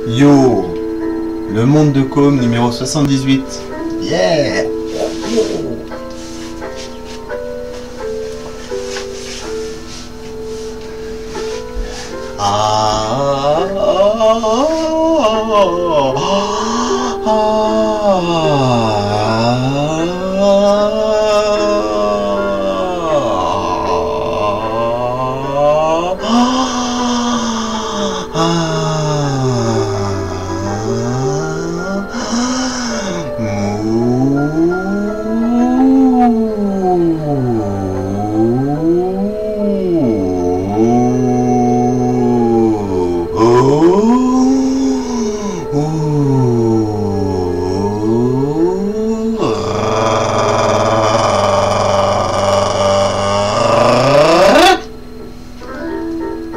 Yo, le monde de Com numéro 78. Yeah.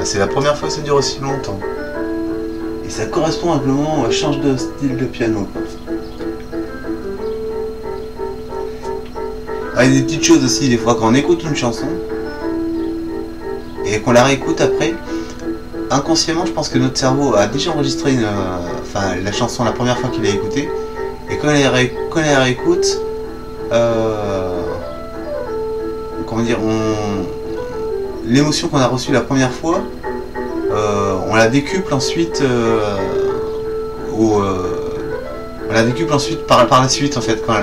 C'est la première fois que ça dure aussi longtemps. Et ça correspond à le moment où on change de style de piano. Ah, il y a des petites choses aussi, des fois, quand on écoute une chanson et qu'on la réécoute après, inconsciemment, je pense que notre cerveau a déjà enregistré la chanson la première fois qu'il l'a écoutée. Et quand elle la réécoute, comment dire, l'émotion qu'on a reçue la première fois, on la décuple ensuite on la décuple ensuite par la suite en fait quand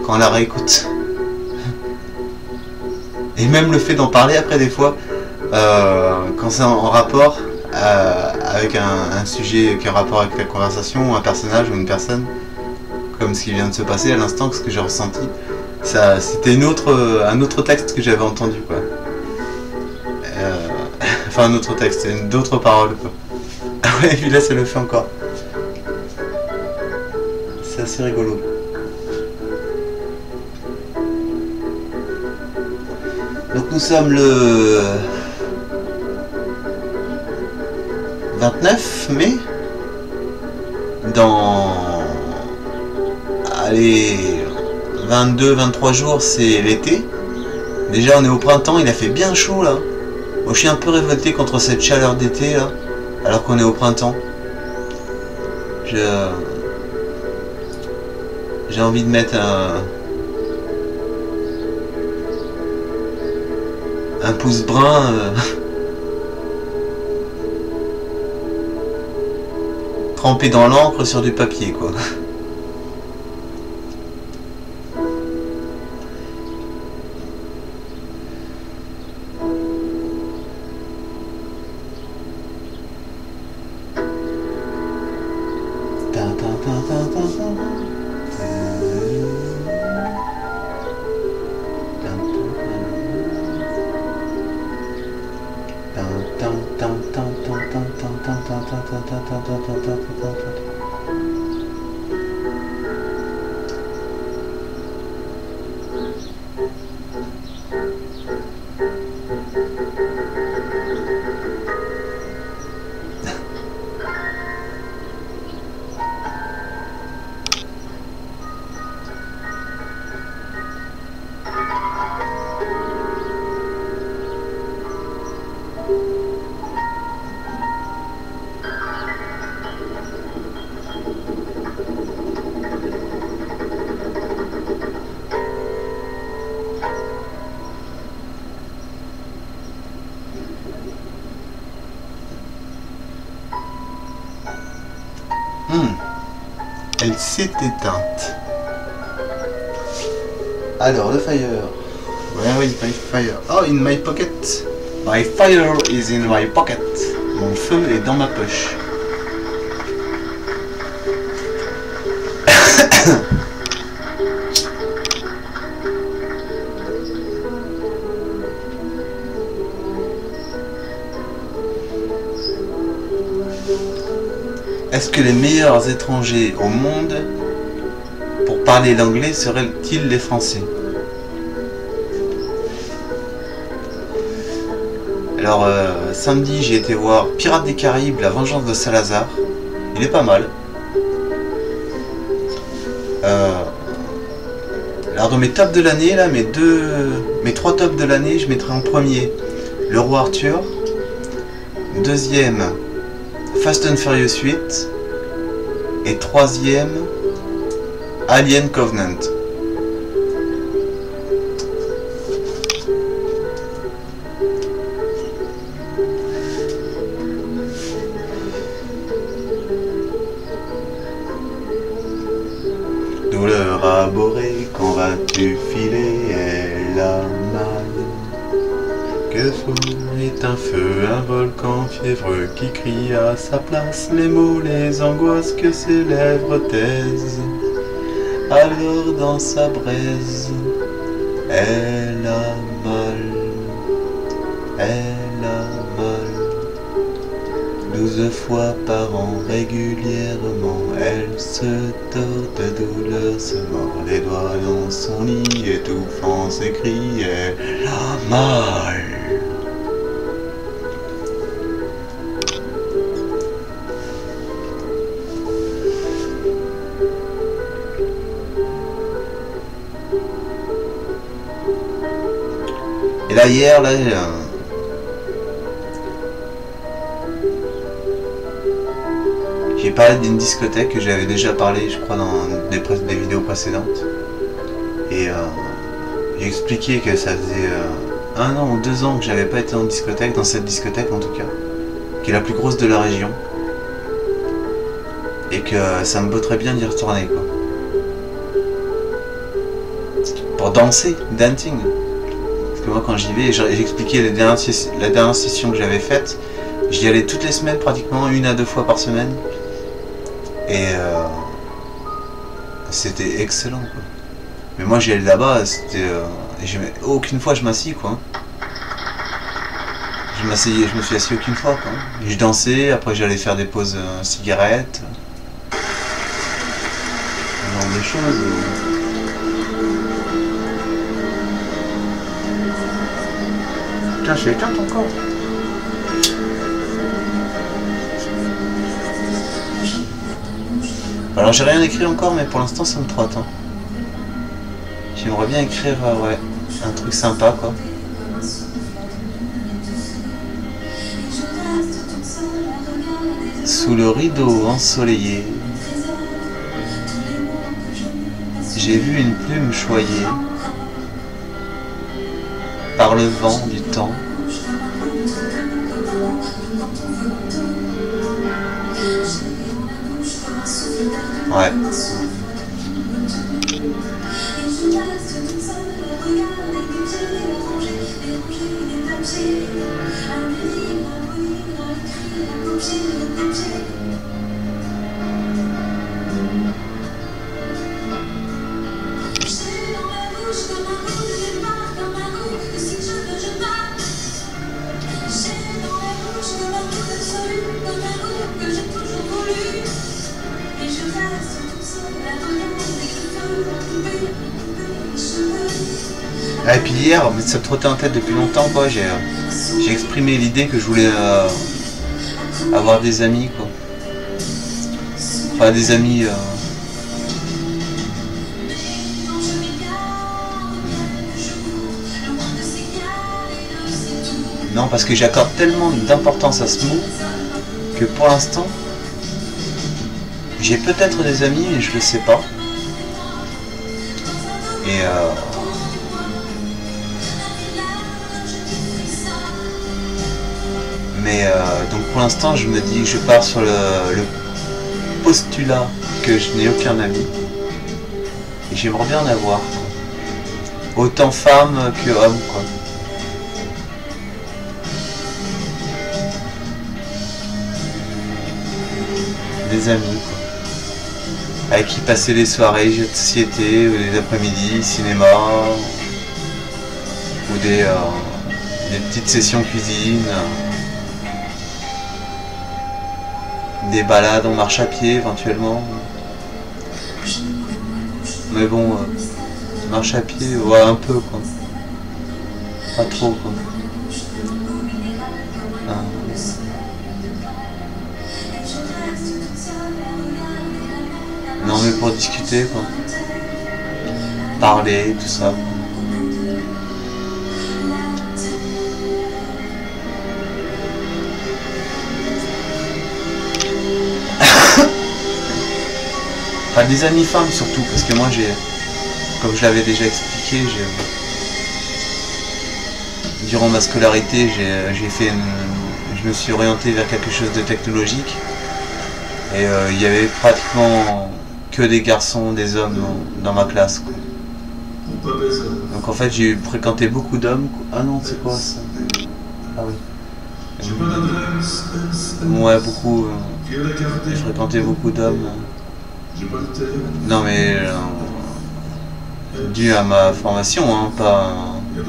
on la réécoute. Et même le fait d'en parler après des fois, quand c'est en rapport avec un sujet qui est en rapport avec la conversation, ou un personnage ou une personne, comme ce qui vient de se passer à l'instant, ce que j'ai ressenti, ça c'était un autre texte que j'avais entendu quoi. Enfin un autre texte, d'autres paroles quoi. Ah ouais, et puis là ça le fait encore. C'est assez rigolo. Donc nous sommes le 29 mai. Dans 22-23 jours c'est l'été. Déjà on est au printemps, il a fait bien chaud là. Moi je suis un peu révolté contre cette chaleur d'été là, alors qu'on est au printemps. J'ai envie de mettre un pouce brun trempé dans l'encre sur du papier quoi. Elle s'est éteinte. Alors le fire. Where is my fire? Oh, in my pocket. My fire is in my pocket. Mon feu est dans ma poche. Est-ce que les meilleurs étrangers au monde pour parler l'anglais seraient-ils les Français? Alors samedi j'ai été voir Pirates des Caraïbes, la vengeance de Salazar. Il est pas mal. Alors dans mes tops de l'année là, mes trois tops de l'année, je mettrai en premier Le Roi Arthur. Deuxième, Fast and Furious 8. Et troisième, Alien Covenant. Douleur abhorrée, quand vas-tu filer, elle a mal. Que est un feu, un volcan fiévreux qui crie à sa place les mots, les angoisses que ses lèvres taisent. Alors dans sa braise, elle a mal, elle a mal. 12 fois par an, régulièrement, elle se tord de douleur, se mord les doigts dans son lit, étouffant ses cris, elle a mal. Et là, hier, là, j'ai parlé d'une discothèque que j'avais déjà parlé, je crois, dans des vidéos précédentes. Et j'ai expliqué que ça faisait 1 an ou 2 ans que j'avais pas été en discothèque, dans cette discothèque en tout cas, qui est la plus grosse de la région. Et que ça me botterait bien d'y retourner, quoi. Pour danser, dancing. Parce que moi quand j'y vais, j'ai expliqué la dernière session que j'avais faite, j'y allais toutes les semaines, pratiquement 1 à 2 fois par semaine. Et c'était excellent, quoi. Mais moi j'y allais là-bas, c'était aucune fois je m'assis, quoi. Je me suis assis aucune fois, quoi. Et je dansais, après j'allais faire des pauses cigarettes. Ce genre de choses. Putain, je éteinte encore. Alors j'ai rien écrit encore, mais pour l'instant ça me trotte, hein. J'aimerais bien écrire ouais, un truc sympa, quoi. Sous le rideau ensoleillé, j'ai vu une plume choyée par le vent du temps. Ouais. Et puis hier, mais ça me trottait en tête depuis longtemps, quoi. J'ai exprimé l'idée que je voulais avoir des amis, quoi. Enfin, des amis. Non, parce que j'accorde tellement d'importance à ce mot que pour l'instant, j'ai peut-être des amis, mais je le sais pas. Et donc pour l'instant je me dis que je pars sur le postulat que je n'ai aucun ami et j'aimerais bien en avoir, quoi. Autant femme que homme, quoi. Des amis, quoi. Avec qui passer les soirées, jeux de société, ou les après-midi, cinéma, ou des petites sessions cuisine. Des balades en marche à pied éventuellement. Mais bon, marche à pied, ouais, un peu, quoi. Pas trop, quoi. Non, mais pour discuter, quoi. Parler, tout ça. Enfin des amis femmes surtout, parce que moi j'ai, comme je l'avais déjà expliqué, durant ma scolarité j'ai fait je me suis orienté vers quelque chose de technologique. Et il y avait pratiquement que des garçons, des hommes dans ma classe, quoi. Donc en fait j'ai fréquenté beaucoup d'hommes. Ah non, c'est quoi ça? Ah oui. Ouais, beaucoup. J'ai fréquenté beaucoup d'hommes. Non mais dû à ma formation, hein, pas. Je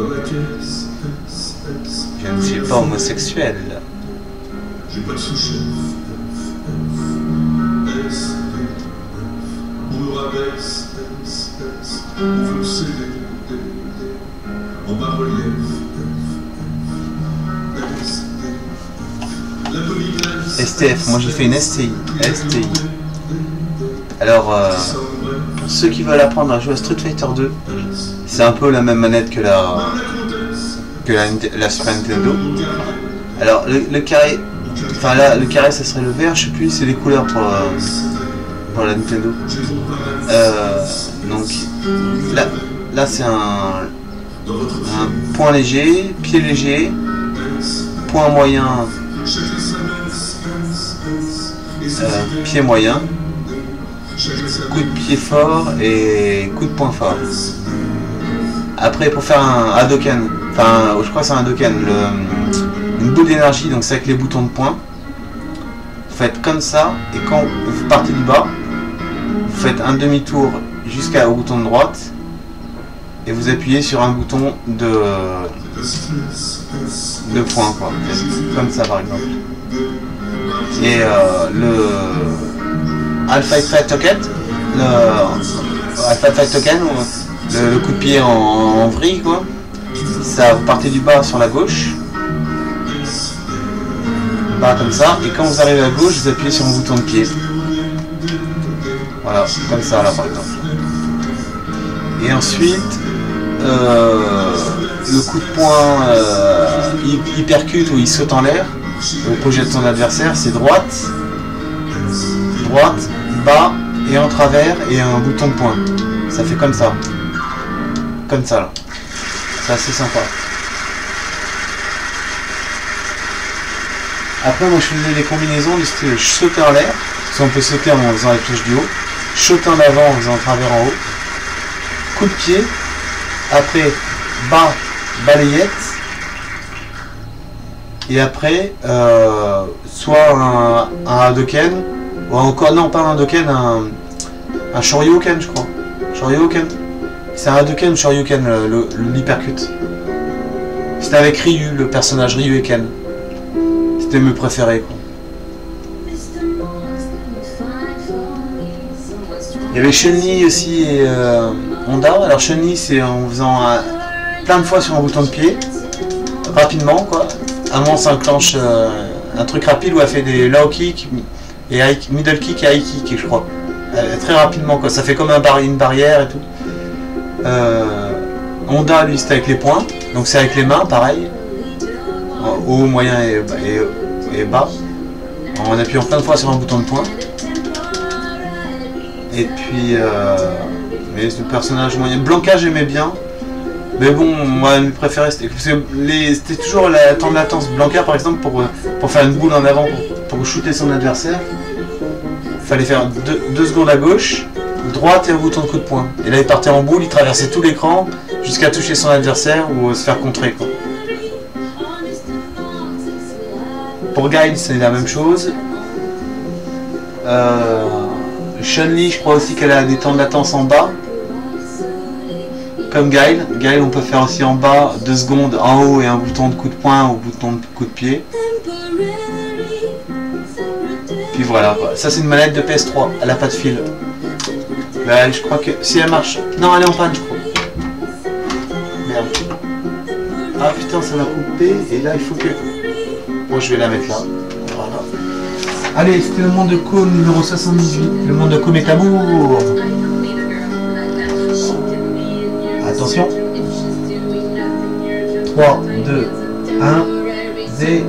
ne suis pas homosexuel. STF, moi j'ai fait une STI. Alors, pour ceux qui veulent apprendre à jouer à Street Fighter 2, c'est un peu la même manette que la Super Nintendo. Alors, le carré, enfin là, le carré ça serait le vert, je sais plus, c'est les couleurs pour la Nintendo. Donc, là c'est un point léger, pied léger, point moyen, pied moyen, coup de pied fort et coup de poing fort. Après pour faire un Hadoken, enfin je crois que c'est un Hadoken, une boule d'énergie, donc c'est avec les boutons de poing. Vous faites comme ça et quand vous partez du bas, vous faites un demi-tour jusqu'au bouton de droite et vous appuyez sur un bouton de poing, quoi. Comme ça par exemple. Et le Alpha Fight Token, le coup de pied en vrille, quoi. Ça, vous partez du bas sur la gauche, bas comme ça, et quand vous arrivez à gauche, vous appuyez sur un bouton de pied. Voilà, comme ça là par exemple. Et ensuite, le coup de poing hypercute où il saute en l'air, au projet de son adversaire, c'est droite, bas et en travers et un bouton de poing. Ça fait comme ça là. C'est assez sympa. Après moi je faisais des combinaisons du style je sautais en l'air, parce qu'on peut sauter en faisant la touche du haut, je sautais en avant en faisant en travers en haut, coup de pied, après bas, balayette, et après soit un Hadoken, ou encore non pas un Hadoken, un Shoryuken je crois. Shoryuken. C'est un Hadoken ou Shoryuken, l'hypercute. C'était avec Ryu, le personnage Ryu et Ken. C'était mes préférés, quoi. Il y avait Chun-Li aussi et Honda. Alors Chun-Li c'est en faisant plein de fois sur un bouton de pied, rapidement quoi. À un moment ça enclenche un truc rapide où elle fait des low kick et middle kick et high kick je crois. Très rapidement quoi. Ça fait comme une barrière et tout. Honda lui c'était avec les poings, donc c'est avec les mains pareil. Haut, moyen et bas. En appuyant plein de fois sur un bouton de poing. Et puis mais le personnage moyen. Blanca j'aimais bien. Mais bon, moi mes préférés c'était toujours le temps de latence. Blanca par exemple pour faire une boule en avant pour shooter son adversaire. Il fallait faire 2 secondes à gauche, droite et un bouton de coup de poing. Et là il partait en boule, il traversait tout l'écran jusqu'à toucher son adversaire ou se faire contrer quoi. Pour Guile c'est la même chose. Chun-Li je crois aussi qu'elle a des temps de latence en bas. Comme Guile on peut faire aussi en bas 2 secondes en haut et un bouton de coup de poing ou bouton de coup de pied. Puis voilà quoi. Ça c'est une manette de PS3, elle a pas de fil. Là, je crois que si elle marche. Non elle est en panne je crois. Merde. Ah putain ça va couper et là il faut que. Bon je vais la mettre là. Voilà. Allez c'était le monde de Co numéro 78. Le monde de Co Métabour. Attention. 3, 2, 1, 0.